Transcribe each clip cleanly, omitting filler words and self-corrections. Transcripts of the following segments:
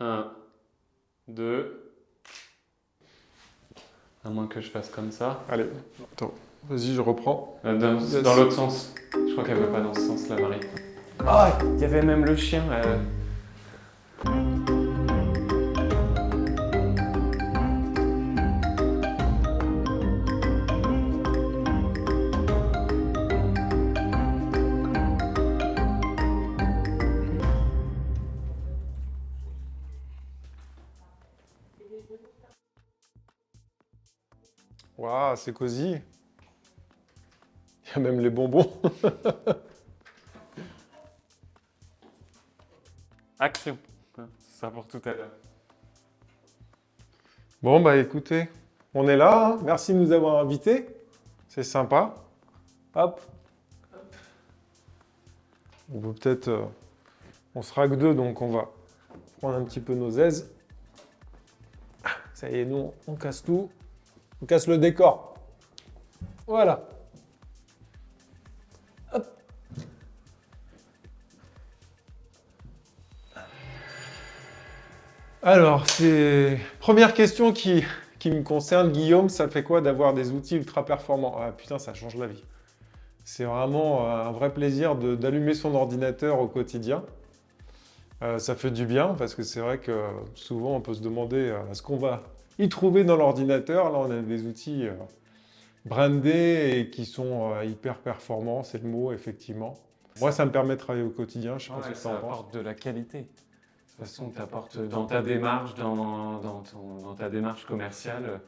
Un, deux. À moins que je fasse comme ça. Allez, attends, vas-y, je reprends. Dans l'autre sens. Je crois qu'elle veut pas dans ce sens, la Marie. Ah, il y avait même le chien. Waouh, c'est cosy. Il y a même les bonbons. Action. C'est ça pour tout à l'heure. Bon, bah écoutez, on est là. Hein. Merci de nous avoir invités. C'est sympa. Hop. On peut peut-être... on sera que deux, donc on va prendre un petit peu nos aises. Ça y est, nous, on casse tout. On casse le décor. Voilà. Hop. Alors, première question qui me concerne, Guillaume, ça fait quoi d'avoir des outils ultra performants? Ah putain, ça change la vie. C'est vraiment un vrai plaisir d'allumer son ordinateur au quotidien. Ça fait du bien parce que c'est vrai que souvent on peut se demander ce qu'on va y trouver dans l'ordinateur. Là, on a des outils brandés et qui sont hyper performants, c'est le mot, effectivement. Moi, ça me permet de travailler au quotidien, je sais pas ce que Ça tu en penses. apporte de la qualité. De toute façon, t'apportes dans ta démarche, dans ta démarche commerciale,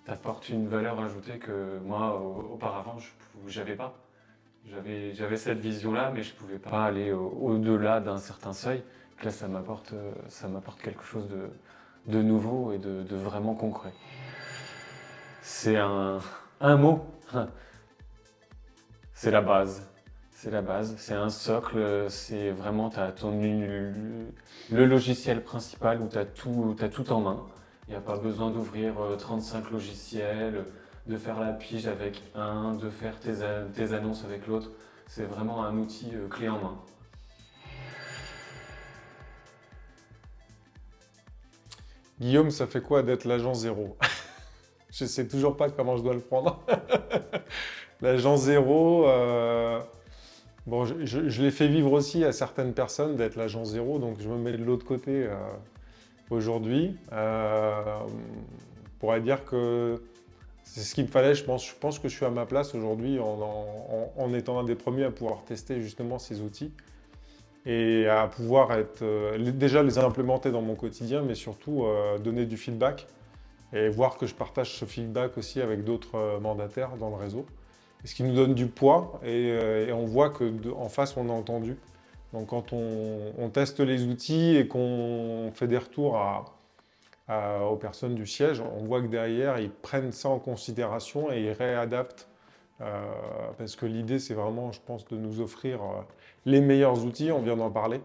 t'apportes une valeur ajoutée que moi, auparavant, j'avais pas. J'avais cette vision-là, mais je pouvais pas aller au-delà d'un certain seuil. Là, ça m'apporte quelque chose de nouveau et de vraiment concret. C'est un mot. C'est la base. C'est la base, c'est un socle, c'est vraiment le logiciel principal où tu as tout en main. Il n'y a pas besoin d'ouvrir 35 logiciels, de faire la pige avec un, de faire tes annonces avec l'autre. C'est vraiment un outil clé en main. Guillaume, ça fait quoi d'être l'agent zéro? Je sais toujours pas comment je dois le prendre. L'agent zéro, bon, je l'ai fait vivre aussi à certaines personnes d'être l'agent zéro, donc je me mets de l'autre côté aujourd'hui. On pourrait dire que c'est ce qu'il me fallait, je pense que je suis à ma place aujourd'hui en étant un des premiers à pouvoir tester justement ces outils et à pouvoir déjà les implémenter dans mon quotidien, mais surtout donner du feedback et voir que je partage ce feedback aussi avec d'autres mandataires dans le réseau. Ce qui nous donne du poids et on voit qu'en face, on est entendu. Donc quand on teste les outils et qu'on fait des retours aux personnes du siège, on voit que derrière, ils prennent ça en considération et ils réadaptent. Parce que l'idée, c'est vraiment, je pense, de nous offrir les meilleurs outils, on vient d'en parler,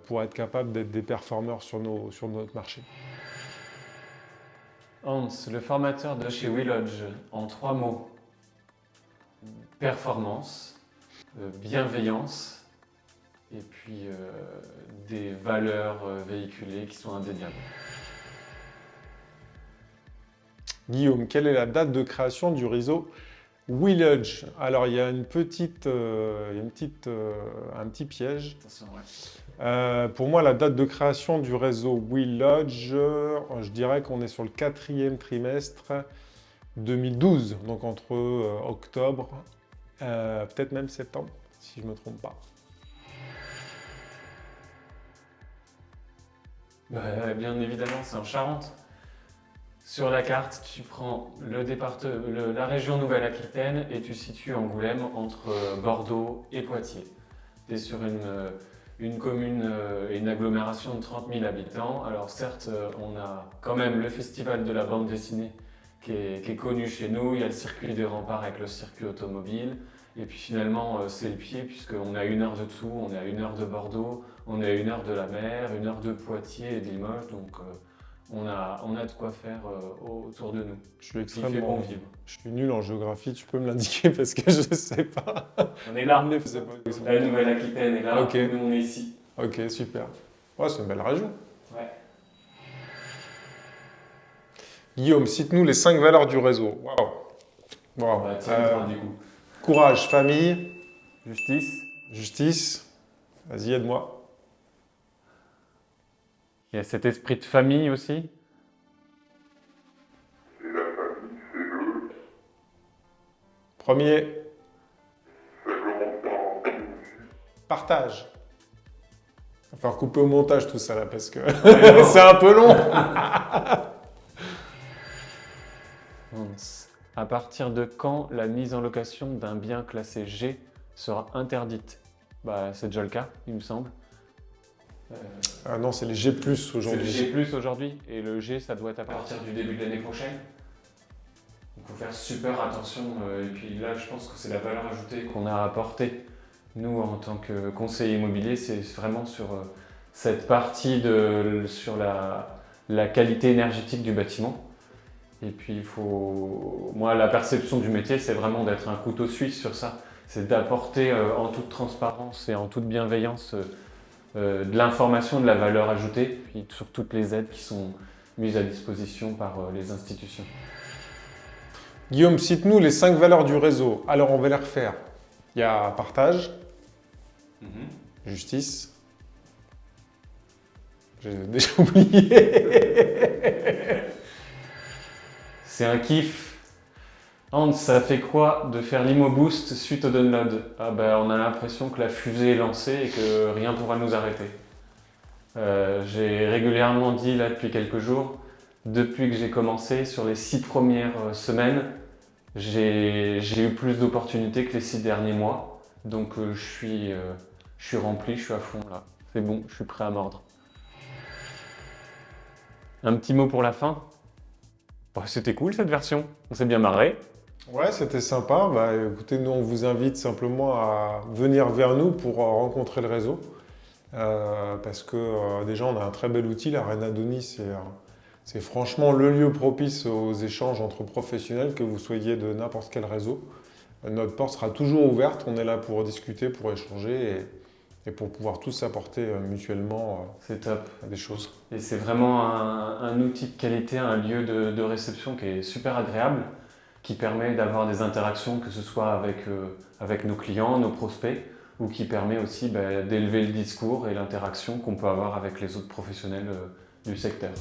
pour être capable d'être des performeurs sur notre marché. Hans, le formateur de chez WeLodge, en 3 mots. Performance, bienveillance et puis des valeurs véhiculées qui sont indéniables. Guillaume, quelle est la date de création du réseau WeLodge? Alors, il y a un petit piège. Attention, ouais. Pour moi, la date de création du réseau WeLodge, je dirais qu'on est sur le 4e trimestre 2012, donc entre octobre, peut-être même septembre, si je ne me trompe pas. Bien évidemment, c'est en Charente. Sur la carte, tu prends la région Nouvelle-Aquitaine et tu situes Angoulême entre Bordeaux et Poitiers. Tu es sur une commune et une agglomération de 30 000 habitants. Alors certes, on a quand même le festival de la bande dessinée qui est connu chez nous. Il y a le circuit des remparts avec le circuit automobile. Et puis finalement, c'est le pied puisqu'on a 1 heure de tout. On est à 1 heure de Bordeaux, on est à 1 heure de la mer, 1 heure de Poitiers et de Limoges. Donc on a de quoi faire autour de nous. Je suis extrêmement bon vivre. Je suis nul en géographie, tu peux me l'indiquer parce que je ne sais pas. On est là. C'est pas- La Nouvelle-Aquitaine est là, Ok. nous on est ici. Ok, super. Ouais, c'est une belle région. Ouais. Guillaume, cite-nous les 5 valeurs du réseau. Waouh. Waouh. Bah, tiens, du coup. Courage, famille, Justice. justice. Vas-y, aide-moi. Il y a cet esprit de famille aussi. C'est la famille, c'est le Premier, règlement de parenté aussi. partage. On va faire couper au montage tout ça là parce que c'est un peu long. À partir de quand la mise en location d'un bien classé G sera interdite? Bah, c'est déjà le cas, il me semble. Ah non, c'est les G+, C'est le aujourd'hui. G+ aujourd'hui, et le G, ça doit être à partir du début de l'année prochaine. Il faut faire super attention, et puis là, je pense que c'est la valeur ajoutée qu'on a apportée. Nous, en tant que conseiller immobilier, c'est vraiment sur cette partie sur la qualité énergétique du bâtiment. Et puis, moi, la perception du métier, c'est vraiment d'être un couteau suisse sur ça. C'est d'apporter en toute transparence et en toute bienveillance de l'information, de la valeur ajoutée, puis sur toutes les aides qui sont mises à disposition par les institutions. Guillaume, cite-nous les 5 valeurs du réseau. Alors, on va les refaire. Il y a partage, justice. J'ai déjà oublié. C'est un kiff. Hans, ça fait quoi de faire l'Imo Boost suite au download? Ah ben, on a l'impression que la fusée est lancée et que rien ne pourra nous arrêter. J'ai régulièrement dit là depuis quelques jours, depuis que j'ai commencé, sur les 6 premières semaines, j'ai eu plus d'opportunités que les 6 derniers mois. Donc je suis rempli, je suis à fond là. C'est bon, je suis prêt à mordre. Un petit mot pour la fin? Bah, c'était cool cette version, on s'est bien marré. Ouais, c'était sympa. Bah, écoutez, nous, on vous invite simplement à venir vers nous pour rencontrer le réseau. Parce que déjà, on a un très bel outil. L'Arena Denis, c'est franchement le lieu propice aux échanges entre professionnels, que vous soyez de n'importe quel réseau. Notre porte sera toujours ouverte. On est là pour discuter, pour échanger et pour pouvoir tous apporter mutuellement C'est top. des choses. Et c'est vraiment un outil de qualité, un lieu de réception qui est super agréable, qui permet d'avoir des interactions, que ce soit avec nos clients, nos prospects, ou qui permet aussi d'élever le discours et l'interaction qu'on peut avoir avec les autres professionnels du secteur.